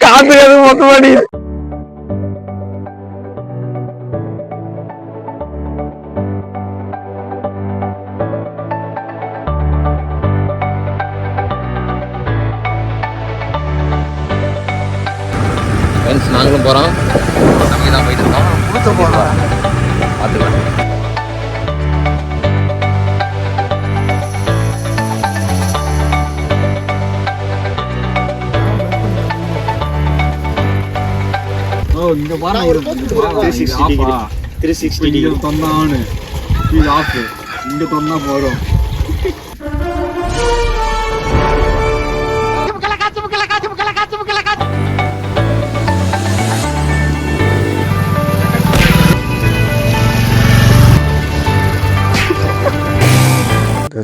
காத்து மொத்தமாடி நாங்களும் போறோம். தம்பி தான் போயிட்டு இருக்கோம். பார்த்துக்கலாம். இங்க பாருங்க ஒரு 360 டிகிரி தொன்னானு இது ஆஃப் இங்க தொன்னா போறோம்.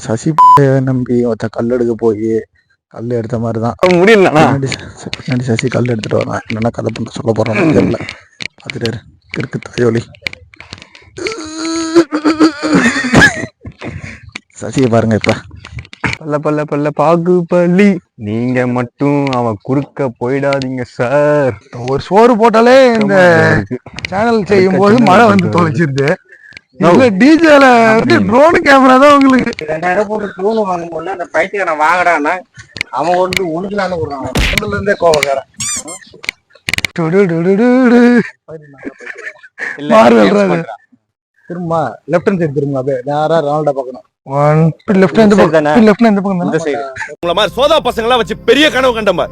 சசி நம்பி ஒருத்த கல் எடுக்க போய் கல் எடுத்த மாதிரி தான் முடியல. பின்னாடி சசி கல் எடுத்துட்டு வரான். என்னென்ன கதை பண்ண சொல்ல போறான் தெரியல. பார்த்துட்டாரு கிறுக்கு தாயோலி. சசியை பாருங்க இப்ப பல்ல பல்ல பல்ல பாகு பள்ளி. நீங்க மட்டும் அவன் குறுக்க போயிடாதீங்க சார். ஒரு சோறு போட்டாலே இந்த சேனல் செய்யும் போது மழை வந்து தொலைச்சிருது. டிஜேல ட்ரோன் கேமரா தான் உங்களுக்கு 2000 போட்டு ட்ரோன் வாங்கும் போது அந்த பைத்தியக்காரன் வாங்கடான்னா அவன் வந்து உனக்குலான்னு விடுறான். ஒண்ணுல இருந்தே கோவக்காரன் திரும்ப லெஃப்ட் ஹேண்ட் சைடு திரும்ப அப்படியே நேரா ரொனால்டோ பார்க்கணும். லெஃப்ட் ஹேண்ட் பக்கம் லெஃப்ட் ஹேண்ட் பக்கம் இந்த சைடு. உங்கள மாதிரி சோதா பசங்க எல்லாம் வச்சு பெரிய கனவு கண்டமா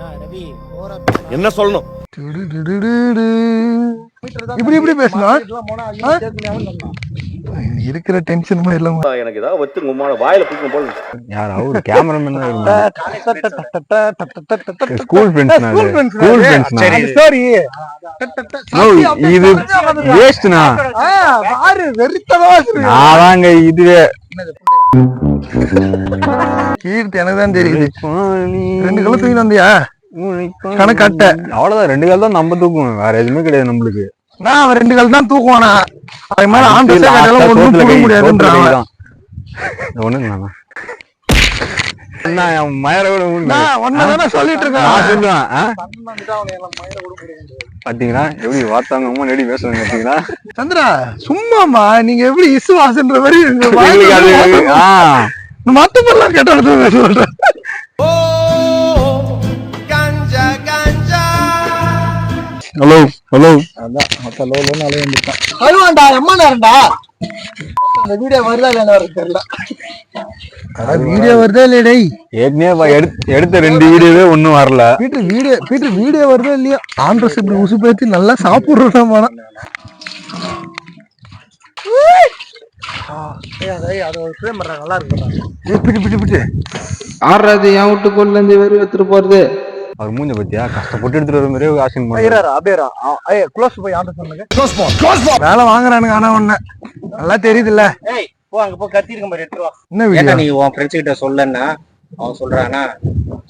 என்ன சொல்லணும். இப்படி இப்படி பேசணும் இருக்கிற டென்ஷன் இல்ல. எனக்கு ஏதாவது வச்சு உமான வாயில பிடிக்கும் போல. யார் அவரு கேமராமேன் ஸ்கூல் ஃப்ரெண்ட்ஸ். சரி சாரி இது வேஸ்ட்னா பாரு வெறித்தனமா நாங்க இதுவே கீர்த்தி எனக்கு தான் தெரியுது. 2 கிலோ தூக்கி வந்தியா கணக்காட்ட அவ்வளவுதான். 2 கால் தான் நம்ம தூக்குவோம். வேற எதுவுமே கிடையாது நம்மளுக்கு. நான் அவன் 2 கால் தான் தூக்குவானா. அது மாதிரி ஒண்ணும் தூக்க முடியாதுன்றான். சொல்லிட்டு இருக்கேன். பாத்தீங்களா எப்படி வார்த்தாங்க எப்படி பேசுவாங்க பாத்தீங்களா. சந்திரா சும்மாமா நீங்க எப்படி இசுவாசன்ற மாதிரி மத்த பொருளாம் கேட்ட சொல்றேன். ஹலோ ஹலோ அதான் மொத்த லோலோன்னு அலைய வந்துட்டான். அழுவாண்டா அம்மா நேரம்டா. அந்த வீடியோ வருதா இல்லையா தெரியல. வீடியோ வருதா இல்லையா? ஏற்கனவே எடுத்த 2 வீடியோவே ஒன்னும் வரல. வீடியோ வருதா இல்லையா? ஆண்ட்ரஸ் இப்படி உசு பேத்தி நல்லா சாப்பிடுறோம். நல்லா இருக்கு. ஆடுறது என் வீட்டுக்குள்ள இருந்து வெறும் எடுத்துட்டு போறது. அவர் மூஞ்ச பத்தியா கஷ்டப்பட்டு எடுத்துட்டு வர மாதிரியே ஆசன் வேலை வாங்குறானுங்க. ஆனா ஒண்ணு நல்லா தெரியுது இல்ல. அங்க போய் கத்திருக்க மாதிரி என்ன நீ உன் ஃப்ரெண்ட்ஸ் கிட்ட சொல்லன்னா அவன் சொல்றானா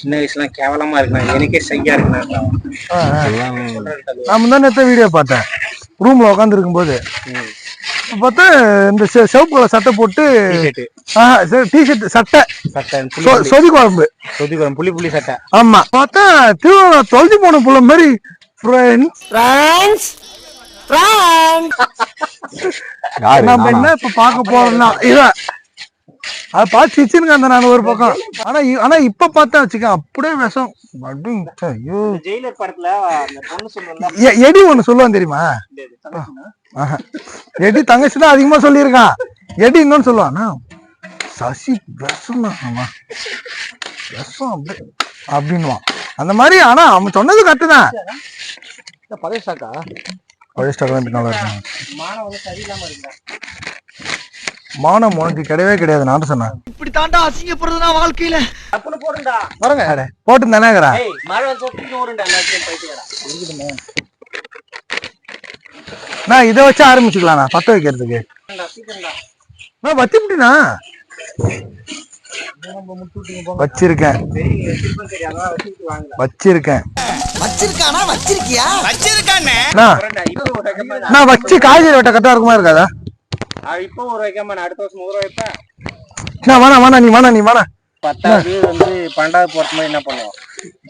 சின்ன வயசுல கேவலமா இருக்கான் எனக்கே செய்யா இருக்கு. நான் தான் நேத்த வீடியோ பார்த்தேன். ரூம்ல உட்காந்து இருக்கும் போது பார்த்தா இந்த சிவப்பு கலர் சட்டை போட்டு டிஷர்ட் சட்டை சொதி குழம்பு புளி சட்டை. ஆமா பார்த்தா திருவிழா தொலைஞ்சு போன புள்ள மாதிரி நம்ம என்ன இப்ப பாக்க போறோம்னா இதான் அதை பார்த்து சிச்சுனுங்க அந்த நான் ஒரு பக்கம். ஆனா இப்ப பார்த்தா வச்சுக்க அப்படியே விஷம். எடி ஒண்ணு சொல்லுவான் தெரியுமா? எடி தங்கச்சிதான் அதிகமா சொல்லியிருக்கான். எடி இன்னொன்னு சொல்லுவான் சசி விஷம் விஷம் அப்படின்னுவான் அந்த மாதிரி. ஆனா அவன் சொன்னது கரெக்ட் தான். பழைய ஸ்டாக்கா நல்லா இருக்கு. மானம் உனக்கு கிடையவே கிடையாது. நான் சொன்னேன் இப்படி தாண்டா அசிங்கப்படுறதுனா வாழ்க்கையில வரங்க போட்டு தானே. நான் இதை வச்சு ஆரம்பிச்சுக்கலாம். நான் பத்த வைக்கிறதுக்கு நான் வத்தி முடினா வச்சிருக்கேன். நான் வச்சு காய்கறி வெட்ட கரெக்டா இருக்குமா இருக்காதா? இப்போ ஒரு வைக்காம அடுத்த வருஷம் ஊற வைப்பேன். வேணா நீ வேணா 10வது வந்து 12வது போறது மாதிரி என்ன பண்ணுவோம்?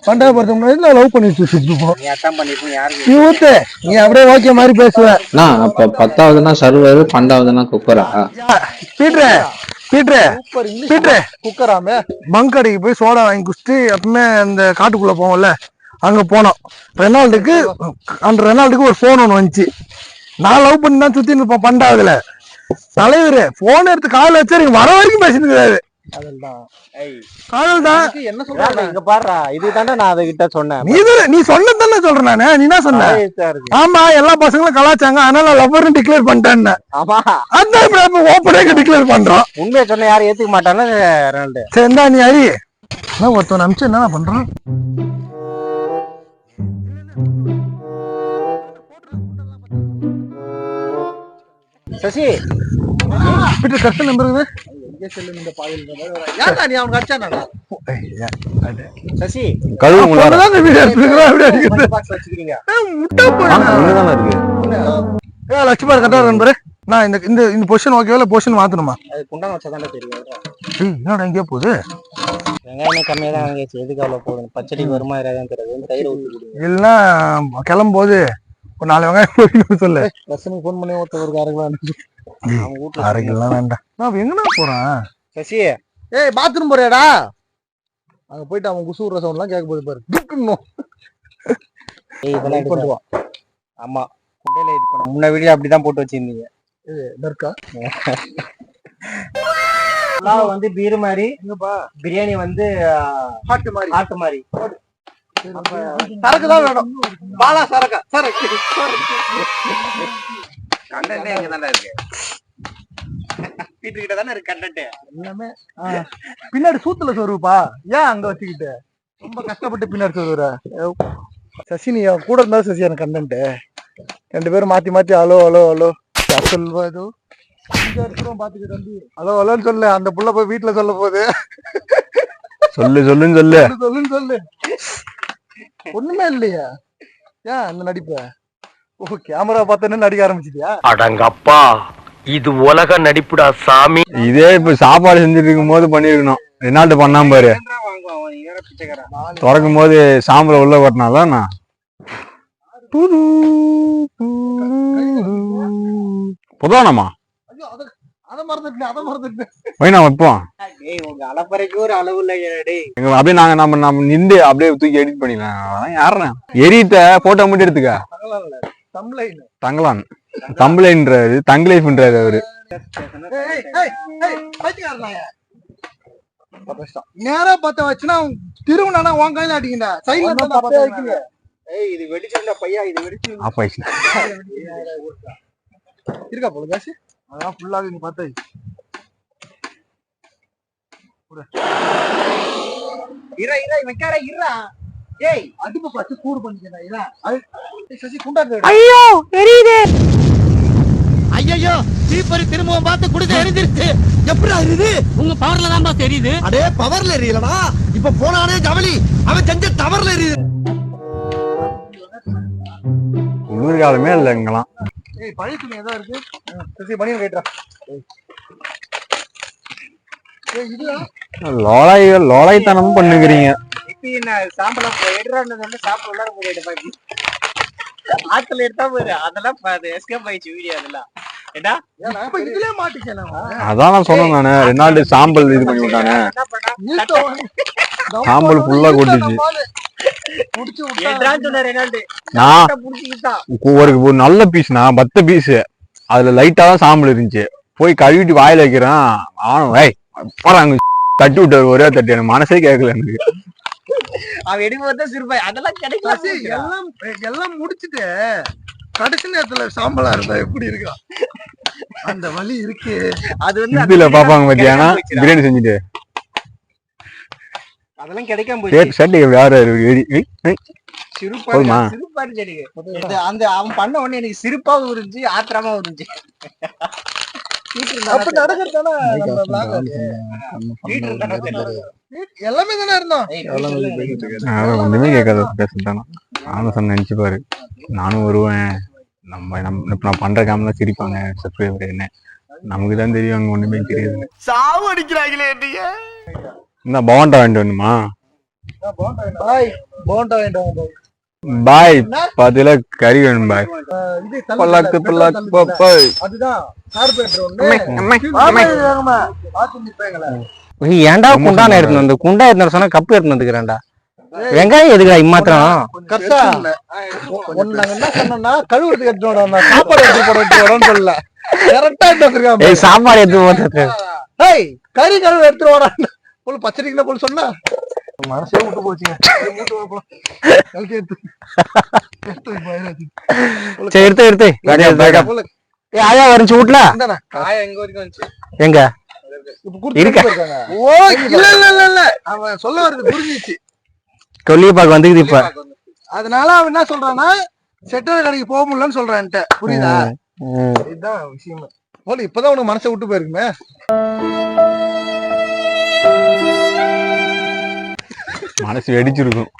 12வது போறது முன்னாடி நான் லவ் பண்ணிட்டு சுத்திப்போம். நீ அதான் பண்ணிருப்பீங்க யாருக்கு? நீ ஊத்து, நீ அப்படியே ஓகே மாதிரி பேசுவ. அப்ப 10வதுனா சர்வர், 12வதுனா குக்கரா? பீட்ரு குக்கராமே பங்க் கடைக்கு போய் சோடா வாங்கி குடிச்சிட்டு எப்பவுமே அந்த காட்டுக்குள்ள போவோம்ல, அங்க போனோம். ரெனால்டுக்கு ஒரு போன் ஒண்ணு வந்துச்சு. நான் லவ் பண்ணி தான் சுத்தி இருப்போம் 12வதுல. தலைவர் போன் எடுத்து காலைல வச்சு வர வரைக்கும் பேசிட்டு இருக்காரு. என்ன சொல்ற? இங்க பாருடா, இதுதான்டா நான் அதுகிட்ட சொன்னேன். நீ சொன்னதானே சொல்றேன் நானு. நீ என்ன சொன்ன? ஆமா, எல்லா பசங்களும் கலாச்சாங்க, அதனால லவ்வர்னு டிக்ளேர் பண்ணிட்டேன்னு. ஆமா, அதான் இப்ப ஓப்பனே டிக்ளேர் பண்றோம். உண்மையை சொன்ன யாரும் ஏத்துக்க மாட்டாங்க. சரிடா, நீ அறி என்ன ஒருத்தவன் அமிச்சு என்ன பண்றான்? சசி கஷ்ட நம்பர் சசி லட்சுமி கரெக்டா நம்பரு. நான் இந்த பொசிஷன் ஓகேவா பொசிஷன் மாத்தணுமா? குண்டான வச்சாதான் தெரியும். என்னடா எங்கேயா போகுது? வெங்காயம் கம்மியா தான் வாங்கியாச்சு. எதுக்கு அவ்வளவு போகுது? பச்சடிக்கு வருமா தெரியாது. தயிர் ஊற்றி இல்லைன்னா கிளம்பும் போது ஒரு 4 வெங்காயம் சொல்லு. ரசனுக்கு போன் பண்ணி ஒருத்தர் 1/2 கிலோ வேண்டாம். நான் எங்கண்ணா போறேன்? சசி பாத்ரூம் போறியாடா? அங்க போயிட்டு அவன் குசூர் ரசம் எல்லாம் கேட்க போது பாரு. இதெல்லாம் ஆமா, குண்டையில இது பண்ண முன்ன வீடியோ அப்படிதான் போட்டு வச்சிருந்தீங்க. வந்து பீர் மாதிரி, பிரியாணி வந்து ஆட்டு மாதிரி. சரக்கு தான் வேணும். பாலா சரக்கு இருக்கு. வீட்டுக்கிட்ட தானே இருக்கு கண்டன்ட் எல்லாமே. பின்னாடி சூத்துல சொருப்பா, ஏன் அங்க வச்சுக்கிட்டு ரொம்ப கஷ்டப்பட்டு பின்னாடி சொருவுற? சசி நீ கூட இருந்தா சசி எனக்கு கண்டன்ட். 2 பேரும் மாத்தி மாத்தி ஹலோ ஹலோ ஹலோ சொல்வா. ஏதோ பாத்துக்கிட்டு தம்பி ஹலோ ஹலோன்னு சொல்லு. அந்த புள்ள போய் வீட்டுல சொல்ல போகுது. சொல்லுன்னு சொல்லு. ஒண்ணுமே இல்லையா? ஏன் அந்த நடிப்ப? ஓ, கேமரா பார்த்தோன்னு நடிக்க ஆரம்பிச்சிட்டியா? அடங்கப்பா, இது உலக நடிப்புடா சாமி. இதே இப்ப சாப்பாடு செஞ்சுட்டு இருக்கும் போது பண்ணிருக்கணும். ரெனால்டு பண்ணாம பாரு. திறக்கும் போது சாம்பல உள்ள கொட்டினாதான் நான் புதானமா வைப்போம். அப்படியே நம்ம நின்று அப்படியே தூக்கி எடிட் பண்ணிடலாம். யாருன்னா எரித்த போட்டோ மட்டும் எடுத்துக்க. தங்கலான் தம்பளைன்றாரு, தங்கலைஃப்ன்றாரு அவரு. நேரா பத்த வச்சுனா திருவண்ணா உன் கையில அடிக்கண்டா. இது வெடிச்சுடா பையா, இது வெடிச்சு ஆஃப் ஆயிடுச்சு. இருக்கா போல காசு? அதான் ஃபுல்லாவே நீ பார்த்தா ஏய் அடுப்பு பத்து கூடு பண்ணிக்கிறா. சசி குண்டாடு. ஐயோ எரியுது. ஐயோ தீப்பறி திரும்பவும் பார்த்து குடிச்சு எரிஞ்சிருச்சு. எப்படி எரியுது? உங்க பவர்ல தான் தெரியுது. அடே பவர்ல எரியலடா, இப்ப போனானே ஜவலி அவன் செஞ்ச டவர்ல எரியுது. குளிர்காலமே இல்ல இங்கெல்லாம். ஏய் பழைய துணி ஏதோ இருக்கு. சசி பனியன் கேட்றா. ஏய் இது லோலாய்த்தனம் பண்ணுகிறீங்க. இப்போ என்ன சாம்பல எடுறான்னு சொன்னா சாம்பல் உள்ளார போய் எடுப்பா. ஆத்துல எடுத்தா போற அதெல்லாம் எஸ்கேப் ஆயிச்சு வீடியோ அதெல்லாம். ஏடா இப்ப இதுலயே மாட்டிச்சேனா? அதான் நான் சொன்னேன் நானு. ரெனால்டு சாம்பல் இது பண்ணி விட்டானே. சாம்பல் ஃபுல்லா கொட்டிச்சு. ஒரு நல்ல பீஸ்னா 10 பீஸ், அதுல லைட்டா தான் சாம்பல் இருந்துச்சு. போய் கழுவிட்டு வாயில வைக்கிறான். ஆனும் தட்டி விட்டாரு ஒரே தட்டி. எனக்கு மனசே கேட்கல. எனக்கு அவன் எடுக்கும்போது சிறுபாய் அதெல்லாம் கிடைக்கும். எல்லாம் முடிச்சுட்டு கடைசி நேரத்துல சாம்பலா இருந்தா எப்படி இருக்கா? அந்த வலி இருக்கு. அது வந்து இதுல பாப்பாங்க பாத்தியானா பிரியாணி செஞ்சுட்டு அதெல்லாம் கிடைக்காம போச்சு. யாரு அந்த அவன் பண்ண உடனே எனக்கு சிரிப்பாவும் இருந்துச்சு, ஆத்திரமாவும் இருந்துச்சு. எல்லாமே தானே இருந்தோம். ஒண்ணுமே கேட்காத பேசுதானா? நானும் சொன்ன நினைச்சு பாரு. நானும் வருவேன். நான் பண்ற காமெல்லாம் சிரிப்பாங்க சப்ஸ்கிரைபர். என்ன நமக்கு தான் தெரியும், அங்க ஒண்ணுமே தெரியாது. சாவு அடிக்கிறாங்களே. இந்த போண்டா வாங்கிட்டு வரணுமா? பாய் போண்டா வேண்டாம் பாய் 10 கிலோ கறி வேணும் பாய். இது பல்லாக்கு பல்லாக்கு பாய். அதுதான் கார்பரேட்டர் ஒண்ணு பாத்து நிப்பேங்களா. ஏன்டா குண்டான எடுத்துன்னு வந்து குண்டா எடுத்து சொன்னா கப்பு எடுத்துன்னு வந்துக்கிறேன்டா. வெங்காயம் எதுக்கா இம்மாத்திரம்? கரெக்டா ஒண்ணு நாங்க என்ன சொன்னோம்னா கழுவுறதுக்கு எடுத்துட்டு சாப்பாடு எடுத்து போடணும்னு சொல்லல. கரெக்டா எடுத்துருக்காங்க. ஏய் சாப்பாடு எடுத்து போட்டு ஏய் கறி கழுவு எடுத்துட்டு வாடா போல பச்சரிக்கல போல சொன்னா மனசே விட்டு போச்சுங்க. சரி எடுத்து ஏய் ஆயா வரஞ்சு வீட்ல காயா எங்க வரைக்கும் வந்துச்சு. எங்க இருக்க ஓ இல்ல இல்ல இல்ல இல்ல அவன் சொல்ல வருது புரிஞ்சிச்சு. கொல்லியப்பாக்கு வந்துக்குது இப்ப. அதனால அவன் என்ன சொல்றான்னா செட்டர் கடைக்கு போக முடியலன்னு சொல்றான்ட்ட. புரியுதா? இதுதான் விஷயம் போல. இப்பதான் உனக்கு மனசை விட்டு போயிருக்குமே. மனசு வெடிச்சிருக்கும்.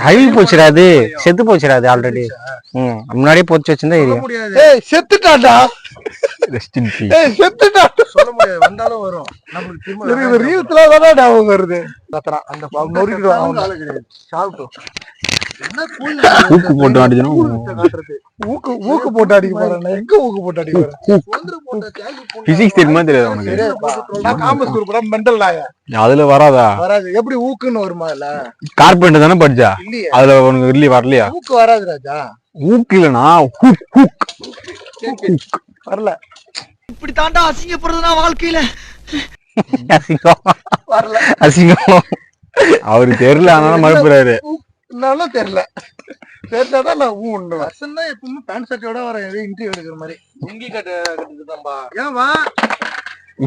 அழுகி போச்சுடாது செத்து போச்சுடாது ஆல்ரெடி. முன்னாடியே போச்சு வச்சிருந்தா செத்துட்டாடா. Rest in peace. செத்துட்டா சொல்ல முடியாது. வந்தாலும் வரும். நமக்கு ரீல்ஸ்ல தான ஞாபகம் வருது. அந்த நொறுக்கிடுவாங்க. சாப்பிட்டோம். ஊக்கு போட்டு அடிச்சணும். ஊக்கு போட்டு அடிக்க போறேன். எங்க ஊக்கு போட்டு அடிக்க போறேன்? பிசிக்ஸ் தெரியுமா தெரியாது உனக்கு? நான் காமர்ஸ் குரூப் தான் மெண்டல் நாயா. அதுல வராதா? வராது. எப்படி ஊக்குன்னு வருமா? இல்ல கார்பெண்டர் தானே படிச்சா? அதுல உனக்கு இல்லையா வரலையா? ஊக்கு வராது ராஜா. ஊக்கு இல்லனா வரல. இப்படி தாண்டா அசிங்கப்படுறதுனா வாழ்க்கையில அசிங்கம் வரல. அசிங்கம். அவருக்கு தெரியல அதனால மறுப்புறாரு. என்னாலும் தெரியல. தெரிஞ்சாதான் நான் ஊன்னு வருஷம் தான் எப்பவுமே பேண்ட் ஷர்ட்டோட வரேன். இன்டர்வியூ எடுக்கிற மாதிரி லுங்கி கட்டுதான்பா. ஏன்வா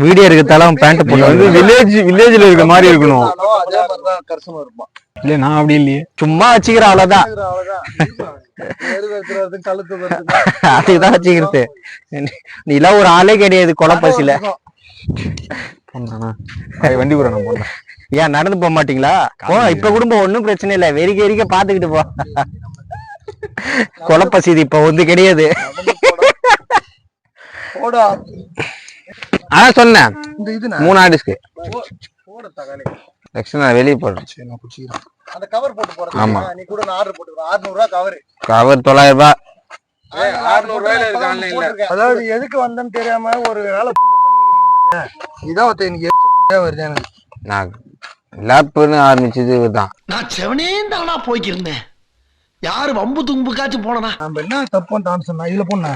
வீடியோ எடுக்கத்தால பேண்ட் நீ வந்து வில்லேஜ்ல இருக்க மாதிரி இருக்கணும். அதே மாதிரிதான் கரசமா இருப்பான். இல்ல நான் அப்படி இல்லையே. சும்மா வச்சுக்கிற அவ்வளவுதான். அதுதான் வச்சுக்கிறது. நீ எல்லாம் ஒரு ஆளே கிடையாது கொலை பசில. வண்டி கூட நான் போனேன். ஏன் நடந்து போக மாட்டீங்களா? போ இப்ப குடும்பம் ஒண்ணும் பிரச்சனை இல்ல. வெறிக்க வெறிக்க பாத்துக்கிட்டு போ. கொலை பசி இப்ப வந்து கிடையாது. அதான் சொன்னேன் 3 ஆர்டிஸ்க்கு வெளியே போடுறேன். அந்த கவர் போட்டு போறேன். நீ கூட நான் ஆர்டர் போட்டுறேன். 600 ரூபாய் கவர் 900 ரூபாய். 600 ரூபாயில இருக்கு ஆன்லைன்ல. அதாவது எதுக்கு வந்தேன்னு தெரியாம ஒரு வேலை பண்ணிக்கிறீங்க. இதான் எனக்கு எரிச்சு புண்டே வருது. எனக்கு நான் லேப்னு ஆரம்பிச்சது தான். நான் செவனே தானா போய்க்கிருந்தேன். யாரு வம்பு தும்புக்காச்சும் போனா நம்ம என்ன தப்பு தான் சொன்னா இதுல போன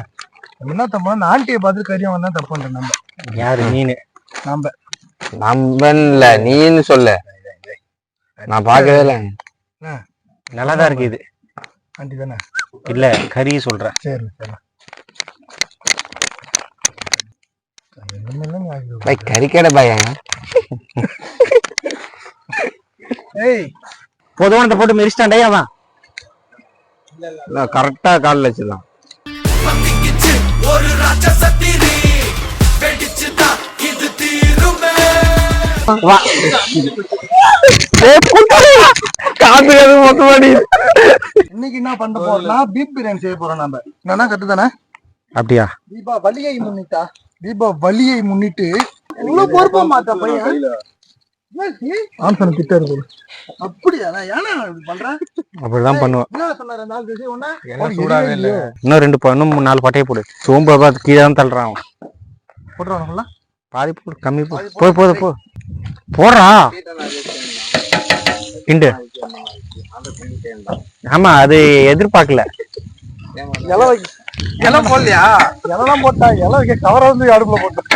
என்ன தப்பு? ஆண்டியை பார்த்து கரியம் வந்தா தப்பு பண்றேன். நம்ம யாரு? நீனு நம்ம நீன்னு சொல்ல. நான் பாக்கவே இல்ல. நல்லாதான் இருக்கு இது. ஆண்டி தானே? இல்ல கறி சொல்றேன். சரி கறி கடை பையன். பொதுவானத்தை போட்டு மெரிச்சிட்டாண்டே அவன். கரெக்டா காலில் வச்சிடலாம். இன்னைக்கு என்ன பண்ண போறோம்னா பீப் பிரியாணி செய்ய போறோம். நம்ம என்னன்னா கட்டுதானே? அப்படியா? தீபாவளியை முன்னிட்டு இவ்வளவு பொறுப்பா மாட்டா பையன். ஆம்சன் கிட்ட இருக்கு. அப்படியா? ஏன்னா பண்றேன். அப்படிதான் பண்ணுவேன். என்ன சொன்னாரு? 4 விஷயம் ஒண்ணா இன்னும் 4 பட்டையை போடு. சோம்பு பார்த்து கீழே தான் தள்ளுறான். போட்டுருவானுங்களா? பாதி போடு, கம்மி போடு. போ போடுறா கிண்டு. ஆமா அது எதிர்பார்க்கல. இலம் போடலையா? இலம் போட்டா இலம் கவர வந்து அடுப்புல போட்டேன்.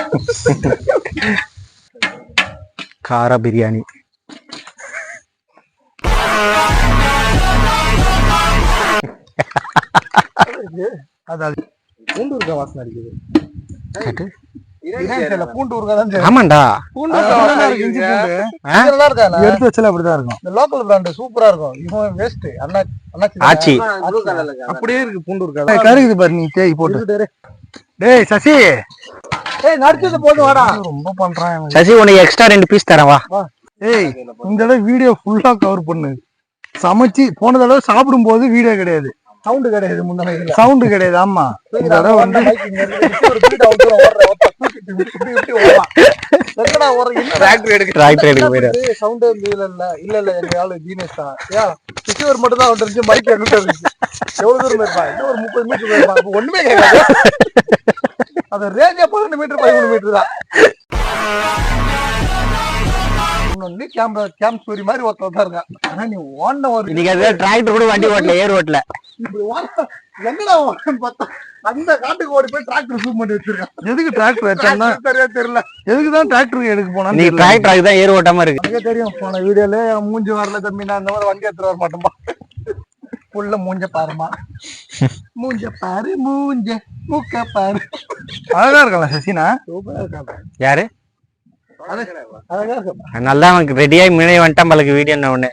காரா பிரியாணி. அதாவது பூண்டு ஊறுகா வாசனை அடிக்குது. ஆமாண்டா எடுத்து வச்சால அப்படிதான் இருக்கும். இந்த லோக்கல் பிராண்ட் சூப்பரா இருக்கும். இவன் வேஸ்ட். ஆச்சி அப்படியே இருக்கு. பூண்டு ஊறுகா கருகுது பாரு. நீ தேய் போட்டு. டேய் சசி, நடிச்சது போது வாடா. ரொம்ப பண்றான் சசி. உனக்கு எக்ஸ்ட்ரா 2 பீஸ் தரேன் வா. ஏய் இந்த தடவை வீடியோ ஃபுல்லா கவர் பண்ணு. சமைச்சு போன தடவை சாப்பிடும் போது வீடியோ கிடையாது. சவுண்ட் கிடையாது முன்னாடி சவுண்டு கிடையாது. ஆமா இந்த தடவை வந்து டிராக்டர் எடுக்க போயிடாரு. சவுண்ட் இல்ல எங்க ஆளு ஜீனியஸ் தான். கிஷோர் மட்டும் தான் வந்துருச்சு. மைக் எங்கிட்ட இருந்துச்சு. எவ்வளவு தூரம் இருப்பா? இன்னும் ஒரு 30 மீட்டர் போயிருப்பா. ஒண்ணுமே கேட்காது. அது ரேஞ்சா 12 மீட்டர் 13 மீட்டர் தான். கேம்ப் ஸ்டோரி மாதிரி ஒருத்தர் இருக்கான். ஆனா நீ ஓண்ட ஒரு டிராக்டர் கூட வண்டி ஓட்டல, ஏர் ஓட்டல. என்னடா பார்த்தா அந்த காட்டுக்கு ஓடி போய் டிராக்டர் சூப் பண்ணி வச்சிருக்கான். எதுக்கு டிராக்டர் வச்சான்னா தெரியல. எதுக்குதான் டிராக்டர் எடுக்க போனா? நீ டிராக்டர் தான் ஏர் ஓட்டாம இருக்கு. எனக்கே தெரியும். போன வீடியோல மூஞ்சி வரல தம்பி, நான் அந்த மாதிரி வண்டி எடுத்துட்டு வர மாட்டோம்பா. புள்ள மூஞ்ச பாருமா, மூஞ்ச பாரு, மூஞ்ச மூக்க பாரு. அழகா இருக்கலாம் சசினா. சூப்பரா இருக்காங்க. யாரு அழகா இருக்கும். நல்லா அவனுக்கு ரெடியாகி முன்னாடி வந்துட்டான் பலக்கு வீடியோ என்ன ஒண்ணு.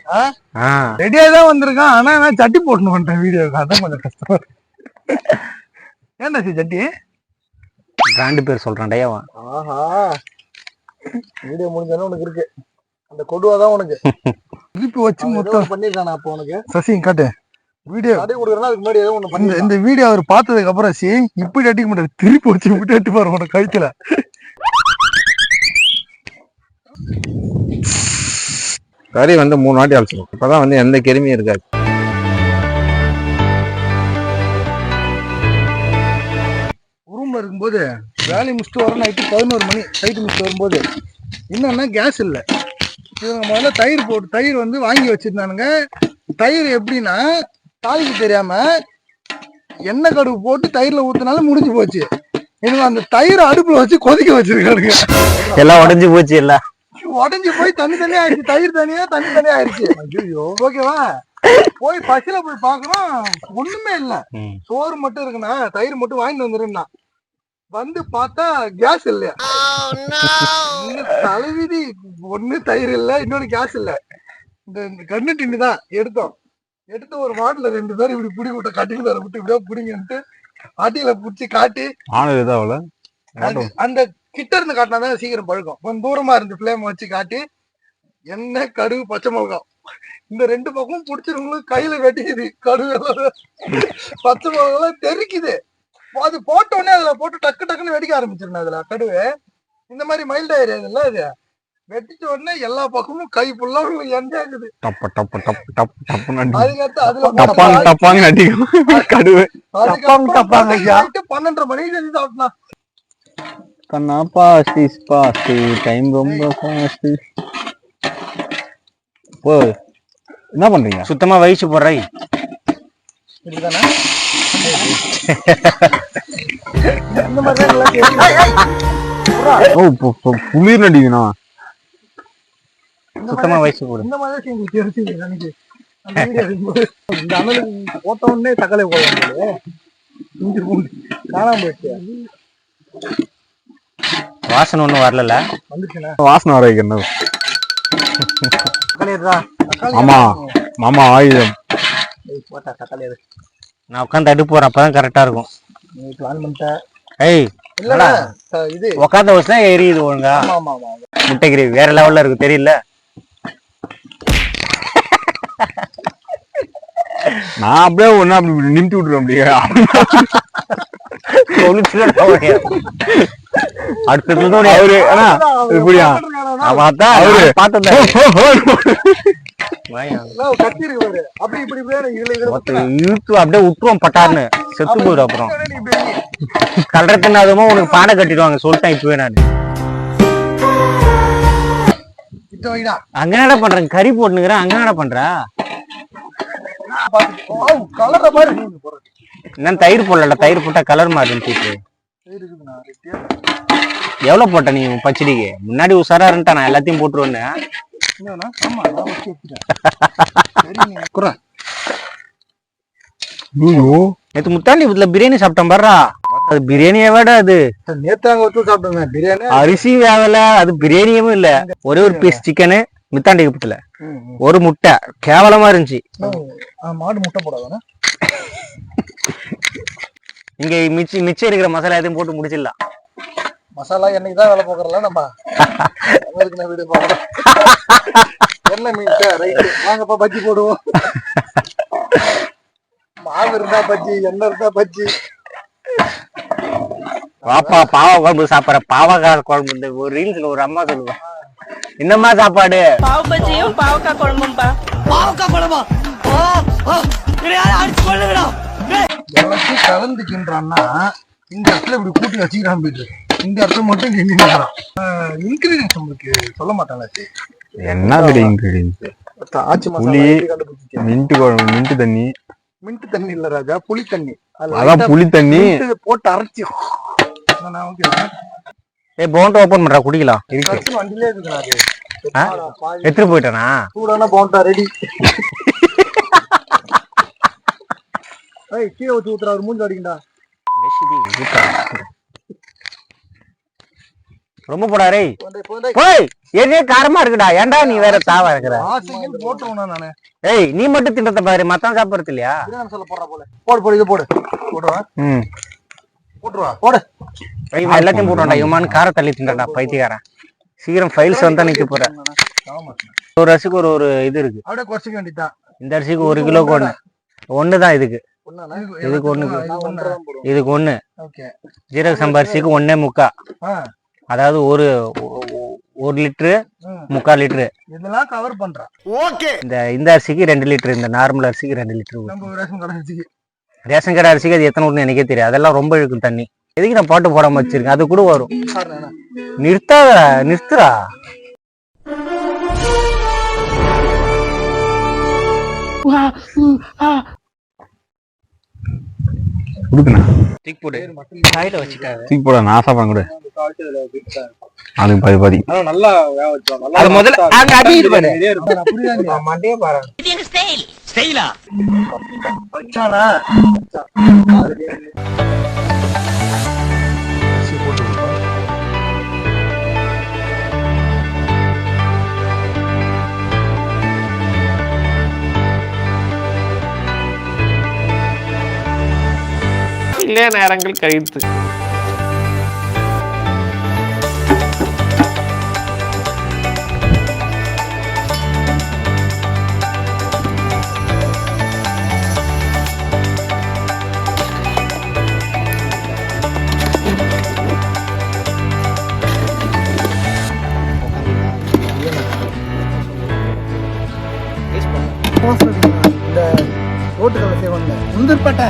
ரெடியா தான் வந்திருக்கான். ஆனா நான் சட்டி போட்டு வந்துட்டேன் வீடியோக்கு. அதான் கொஞ்சம் கஷ்டமா இருக்கு. ஏன்டா சட்டி பிராண்டு பேர் சொல்றான் டேவன். ஆஹா, வீடியோ முடிஞ்சாலும் உனக்கு இருக்கு. அந்த கொடுவாதான் உனக்கு திருப்பி வச்சு மொத்தம் பண்ணிருக்கானா அப்போ உனக்கு? சசி காட்டு வீடியோ கடை கொடுக்குறேன்னா அதுக்கு முன்னாடி ஏதோ ஒண்ணு பண்ணி. இந்த வீடியோ அவர் பார்த்ததுக்கு அப்புறம் இப்படி அடிக்க மாட்டாரு. திருப்பி வச்சு இப்படி அட்டி பாரு உனக்கு கழுத்துல. கறி வந்து 3 வாட்டி அழைச்சிடும். இப்பதான் வந்து எந்த கிருமியும் இருக்காது. ரூம்ல இருக்கும்போது வேலையை முடிச்சுட்டு வர நைட்டு 11 மணி சைட்டு முடிச்சுட்டு வரும்போது என்னன்னா கேஸ் இல்லை. இவங்க முதல்ல தயிர் வந்து வாங்கி வச்சிருந்தானுங்க. தயிர் எப்படின்னா தாளிக்கு தெரியாம எண்ணெய் கடுகு போட்டு தயிர்ல ஊத்தினாலும் முடிஞ்சு போச்சு. இவங்க அந்த தயிர் அடுப்புல வச்சு கொதிக்க வச்சிருக்கானுங்க. எல்லாம் உடஞ்சு போச்சு. எல்லாம் உடஞ்சி போய் தனித்தனியா ஆயிடுச்சு. தயிர் தனியா தனித்தனியா ஆயிடுச்சு. ஐயோ, ஓகேவா? போய் பசில போய் பாக்குறோம், ஒண்ணுமே இல்ல. சோறு மட்டும் இருக்குண்ணா, தயிர் மட்டும் வாங்கிட்டு வந்துருந்தா. வந்து பார்த்தா கேஸ் இல்லையா. தலைவிதி. ஒண்ணு தயிர் இல்ல, இன்னொன்னு கேஸ் இல்ல. இந்த கண்ணு டின்னு தான் எடுத்து ஒரு மாட்டுல 2 பேரும் இப்படி புடி விட்ட கட்டிங் தர விட்டு இப்படியா புடிங்கிட்டு ஆட்டியில புடிச்சு காட்டி அந்த கிட்ட இருந்து காட்டினாதான் சீக்கிரம் பழுக்கும். கொஞ்சம் தூரமா இருந்து பிளேம் வச்சு காட்டி எண்ணெய் கடுகு பச்சை மிளகாய் இந்த 2 பக்கமும் புடிச்சிருவங்களுக்கு கையில வெட்டிக்குது. கடுகு பச்சை மிளகாய் தெரிக்குது. அது போட்ட உடனே அதுல போட்டு டக்கு டக்குன்னு வெடிக்க ஆரம்பிச்சிருந்தேன். அதுல கடுகு இந்த மாதிரி மைல்ட் ஆயிடுதுல்ல, அது வெட்டிச்ச உடனே எல்லா பக்கமும் கை ஃபுல்லா எஞ்சாக்குது. அதுக்கடுத்து அதுல 12:30 மணிக்கு செஞ்சு சாப்பிட்டா. கண்ணா பாஸ்ட் டைம் ரொம்ப ஃபாஸ்ட். ஓ, என்ன பண்றீங்க? சுத்தமா வயிச்சு போடுறேன். இதுதானே இந்த மாதிரி குளிர் நடிக்கணா. சுத்தமா வயிச்சு போடு. இந்த மாதிரி செஞ்சு தெரிஞ்சு எனக்கு அந்த வீடியோ இந்த அண்ணனுக்கு போட்ட உடனே தக்காளி போடுவாங்க. இஞ்சி பூண்டு காணாம போயிடுச்சு. வாசனை ஒண்ணும் வரல. வந்துச்சுண்ணா வாசனை வர வைக்கணும். தக்காளி இருக்கா? ஆமா மாமா ஆயுதம். போட்டா தக்காளி அது நான் உட்காந்து அடுப்பு போறேன். அப்பதான் கரெக்டா இருக்கும். நீ பிளான் பண்ணிட்ட. ஏய் இல்லடா இது உட்காந்த வச்சுனா எரியுது ஒழுங்கா. ஆமா ஆமா முட்டை கிரேவி வேற லெவல்ல இருக்கு, தெரியல. நான் அப்படியே ஒண்ணு அப்படி நிமித்தி விட்டுருவேன். அப்படியே அடுத்தது அவரு இப்படியா பார்த்தேன். கத்தி இருக்கு அப்படி இப்படி இழுத்து அப்படியே விட்டுருவோம் பட்டார்னு செத்து போயிடும். அப்புறம் கலரை தின்னாதமோ உனக்கு பானை கட்டிடுவாங்க சொல்லிட்டேன் இப்பவே. நான் அங்க என்ன பண்றேன், கறி போட்டுக்கிறேன். அங்க என்ன பண்ற? என்ன தயிர் போடல? தயிர் போட்டா கலர் மாறுன்னு எவ்வளவு போட்ட நீ பச்சடிக்கு? முன்னாடி உசாரா இருந்துட்டா நான் எல்லாத்தையும் போட்டுருவேன்னு. நேத்து முத்தாண்டி வீட்டுல பிரியாணி சாப்பிட்டேன் பாருடா. அது பிரியாணியை விட அது சாப்பிட்டேன் பிரியாணி. அரிசி வேகல, அது பிரியாணியும் இல்ல. ஒரே ஒரு பீஸ் சிக்கனு மித்தாண்டி வீட்டுல ஒரு முட்டை. கேவலமா இருந்துச்சு. மாடு முட்டை போடாதானே? இங்க மிச்சம் இருக்கிற மசாலா எதையும் போட்டு முடிச்சிடலாம். மசாலா என்னைக்குதான் வேலை போக்குறல நம்ம. வீடு போடுறோம். என்ன மீன் ரைட்டு வாங்கப்பா பஜ்ஜி போடுவோம். மாவு இருந்தா பஜ்ஜி, எண்ணெய் இருந்தா பஜ்ஜி. வாப்பா பாவ குழம்பு சாப்பிடுற பாவக்காய் குழம்பு இந்த ஒரு ரீல்ஸ்ல ஒரு அம்மா சொல்லுவாங்க என்னம்மா சாப்பாடு பாவ் பஜ்ஜியும் பாவக்காய் குழம்பும்பா. பாவக்கா குழம்பா அடிச்சு கொள்ளுங்கடா. எல்லாத்தையும் கலந்துக்கின்றான்னா இந்த இடத்துல இப்படி கூட்டி வச்சுக்கிறான் போயிட்டு இந்த இடத்துல மட்டும் கிண்டிக்கிறான். இன்கிரீடியன்ஸ் நம்மளுக்கு சொல்ல மாட்டாங்க. என்ன இன்கிரீடியன்ஸ்? ஆச்சி புளி, மசாலா கண்டுபிடிச்சிருக்கேன். மின்ட் குழம்பு, மின்ட் தண்ணி. மின்ட் தண்ணி இல்ல ராஜா, புளி தண்ணி. அதான் புளி தண்ணி போட்டு அரைச்சி போண்டா ஓபன் பண்றா குடிக்கலாம் இருக்கு வண்டியிலே இருக்கிறாரு. எடுத்துட்டு போயிட்டானா சூடான போண்டா ரெடி. கீழே வச்சு ஊத்துறாரு, மூஞ்சி அடிக்கண்டா. ரொம்ப போடாரே போய் ஏற்கனவே காரமா இருக்குடா ஏன்டா நீ வேற தாவா இருக்கிற போட்டுருவேன் நானு. ஏய் நீ மட்டும் தின்றத பாரு மத்தவன் சாப்பிடுறது இல்லையா சொல்ல போடுறா போல. போடு போடு இது போடு போடுவா போட்டுருவா போடு. எல்லாத்தையும் போட்டுடா இவமானு கார தள்ளி தின்றா பைத்தியக்காரன். சீக்கிரம் ஃபைல்ஸ் வந்தா நிக்க போற. ஒரு அரிசிக்கு ஒரு இது இருக்கு. அப்படியே குறைச்சிக்க வேண்டியதான். இந்த அரிசிக்கு 1 கிலோக்கு ஒண்ணுதான் இதுக்கு இதுக்கு ஒண்ணு ஜீரக சம்பா அரிசிக்கு 1.25. அதாவது ஒரு லிட்டரு 3/4 லிட்டரு இதெல்லாம் கவர் பண்றேன். இந்த அரிசிக்கு 2 லிட்டரு. இந்த நார்மல் அரிசிக்கு 2 லிட்டரு. நம்ம ரேஷன் கடை அரிசிக்கு அது எத்தனை ஊர்னு எனக்கே தெரியாது. அதெல்லாம் ரொம்ப இழுக்கும் தண்ணி. எதுக்கு நான் பாட்டு போடாம வச்சிருக்கேன்? அது கூட வரும். நிறுத்துறா. தூக்கி போட நான் சாப்பிட கூட அதுக்கு பாதி பாதி நல்லா அது முதல்ல அங்க அடிக்கிட்டு பாரு. மண்டையே பாரு. இது எங்க ஸ்டைலா இல்லையா நேரங்கள் கழித்து இந்த ரோட்டு கடை செய்வாங்க முந்திரிப்பேட்டை.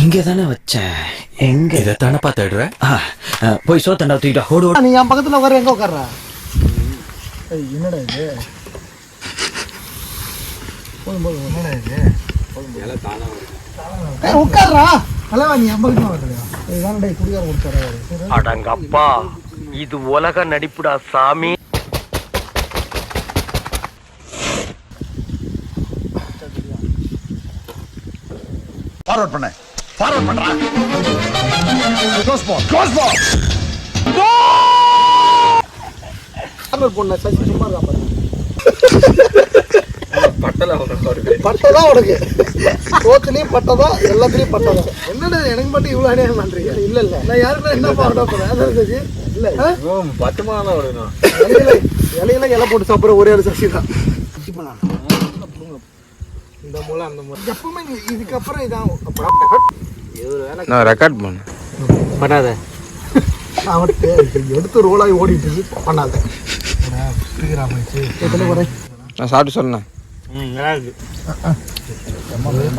இங்கதானே வச்சேன். எங்க இதைத்தானே பார்த்துடுற போய் சோத்தண்டா தூக்கிட்டா ஓடு. நீ என் பக்கத்துல உட்கார, எங்க உட்கார்றா? என்னடா இது? என்னடா இது? உட்கார்றா. அல்லவா நீ என் பக்கத்துல வரலையா? இதுதான் குடிகார கொடுத்தாரு. அடங்கப்பா இது உலக நடிப்புடா சாமி. ஃபார்வர்ட் பண்றா. க்ளோஸ் பால். ஆர்டர் பண்ண சசி சும்மா இருக்கா பாரு. பட்டதா உனக்கு சோத்துலயும் பட்டதா எல்லாத்துலயும் பட்டதா. என்னடா எனக்கு மட்டும் இவ்வளவு அநியாயம் பண்றீங்க? இல்ல நான் யாருக்கும் என்ன ஆர்டர் பண்ணேன் சசி இல்ல 10 மாதம் வரணும். இலையில இலை போட்டு சாப்பிடுற ஒரே ஒரு சசி தான். இந்த மூலம் அந்த மூலம் எப்பவுமே இதுக்கப்புறம் இதான் நான் ரெக்கார்ட் பண்ணேன் பண்ணாத. அவனுக்கு எடுத்து ரோலாகி ஓடிட்டு இருக்கு. பண்ணாத நான் சாப்பிட்டு சொன்னேன்.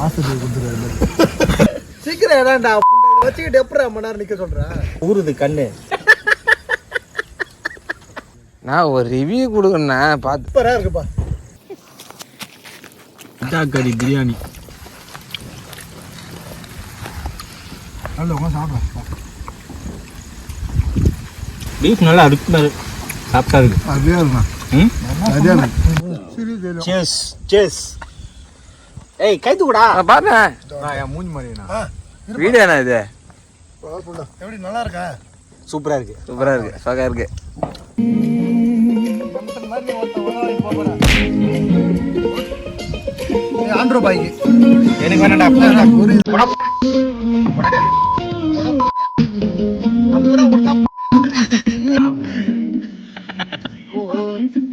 மாசத்துக்கு கொடுத்துருவாரு. சீக்கிரம் ஏடாண்டா வச்சுக்கிட்டு எப்படி 1 மணி நேரம் நிக்க சொல்றேன்? ஊருது கண்ணு. நான் ஒரு ரிவ்யூ கொடுக்கணும் பார்த்து. சூப்பரா இருக்குப்பா. கறி பிரியாணி பீஃப் நல்லா அடுக்குனாரு சாப்பிட்டா இருக்கு. அதே ஏய் கை தூக்குடா. பாருங்க என் மூஞ்சி மாதிரியா வீடியோ என்ன இது? எப்படி நல்லா இருக்கா? சூப்பரா இருக்கு. சகா இருக்கு. ஆண்ட்ரோ பாய்க்கு எனக்கு வேணாடா.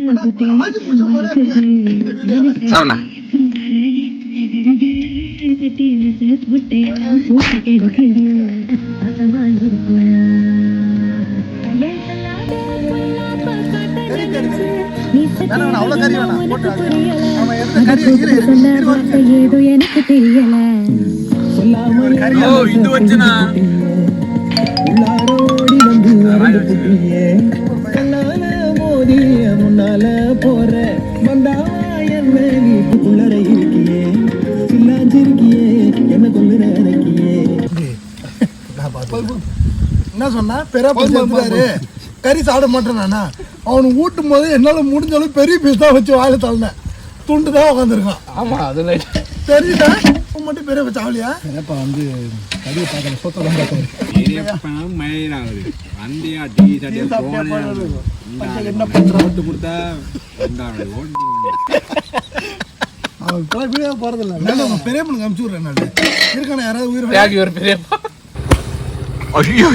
சாப்பிடா அவ்வளவு கறி வேணாம் போட்டு நம்ம எடுத்த கறி ஏதோ எனக்கு தெரியல இது வச்சுனா முன்னால போற வந்தாவா என்ன நீ உள்ளர இருக்கியே சில்லாஞ்சிருக்கியே என்ன கொள்ளுற இருக்கியே என்ன சொன்னா பெரிய கறி சாப்பிட மாட்டேன் நானா அவனுக்கு ஊட்டும் போது என்னால முடிஞ்சாலும் பெரிய பீஸ் தான் வச்சு வாயில தள்ளினேன் துண்டு தான் உட்காந்துருக்கான் ஆமா அதுல தெரியுதா மட்டும் பெரிய சாவலியா என்னப்பா வந்து கறியை பார்க்கல சொத்தம் என்ன பண்றான் கொடுத்தா அவன் வீடியோ போறதில்ல பெரிய பொண்ணுக்கு அனுப்பிச்சு விடுறேன் இருக்கான யாராவது உயிர் ஒரு பெரிய ஐயோ